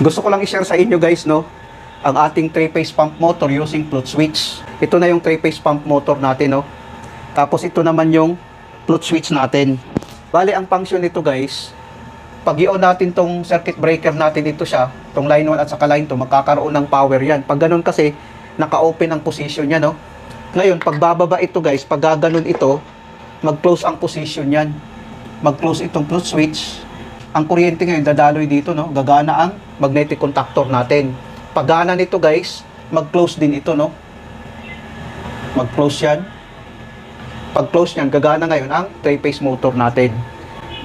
Gusto ko lang i-share sa inyo guys, no, ang ating 3-phase pump motor using float switch. Ito na yung 3-phase pump motor natin, no. Tapos ito naman yung float switch natin. Bali, ang function nito guys, pag i-on natin tong circuit breaker natin, ito siya, tong line 1 at saka line 2, magkakaroon ng power yan. Pag ganun kasi, naka-open ang position niya, no. Ngayon, pag bababa ito guys, pag gaganon ito, mag-close ang position yan. Mag-close itong float switch. Ang kuryente ngayon dadaloy dito, no? Gagana ang magnetic contactor natin. Pag gana nito guys, mag-close din ito, no? Mag-close yan. Pag close yan, gagana ngayon ang 3-phase motor natin.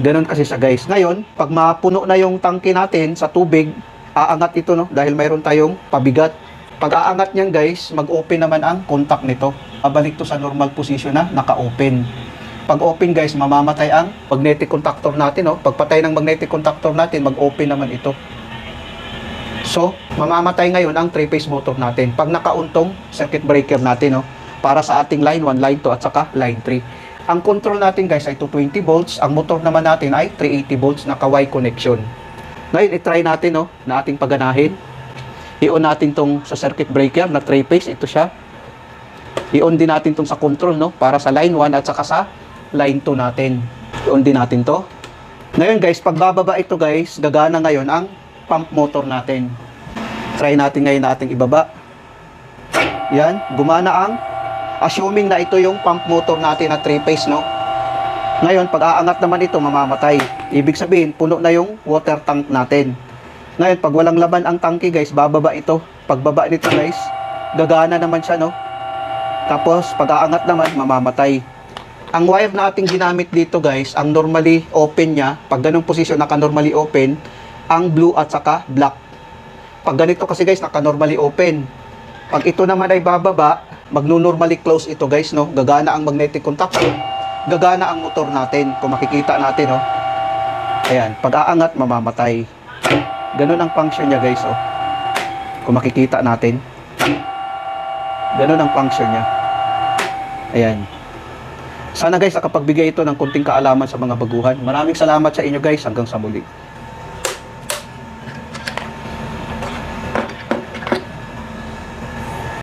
Ganun kasi siya guys. Ngayon, pag mapuno na yung tangke natin sa tubig, aangat ito, no? Dahil mayroon tayong pabigat. Pag aangat niyan guys, mag-open naman ang contact nito. Babalik to sa normal position na naka-open. Pag open guys, mamamatay ang magnetic contactor natin, no? Pagpatay ng magnetic contactor natin, mag-open naman ito. So, mamamatay ngayon ang 3-phase motor natin pag nakauntong circuit breaker natin, no? Para sa ating line 1, line 2 at saka line 3. Ang control natin guys ay 220 volts, ang motor naman natin ay 380 volts na Y connection. Ngayon, i-try natin, no, na ating paganahin. I-on natin tong sa circuit breaker na 3-phase, ito siya. I-on din natin tong sa control, no, para sa line 1 at saka sa line 2 natin. I-on din natin to. Ngayon guys, pag bababa ito guys, gagana ngayon ang pump motor natin. Try natin ngayon na ating ibaba. Yan, gumana ang, assuming na ito yung pump motor natin na 3-phase, no. Ngayon, pag aangat naman ito, mamamatay. Ibig sabihin, puno na yung water tank natin. Ngayon, pag walang laman ang tangke guys, bababa ito. Pagbaba nito guys, gagana naman siya, no. Tapos, pag aangat naman, mamamatay. Ang wire na ating ginamit dito guys, ang normally open niya, pag ganung posisyon naka-normally open, ang blue at saka black. Pag ganito kasi guys, naka-normally open. Pag ito naman ay bababa, magno-normally close ito guys, no. Gagana ang magnetic contactor, gagana ang motor natin. Kung makikita natin, no. Ayan, pag aangat, mamamatay. Ganun ang function niya guys, oh. Kung makikita natin, ganun ang function niya. Ayan. Sana guys, nakapagbigay ito ng kunting kaalaman sa mga baguhan. Maraming salamat sa inyo guys. Hanggang sa muli.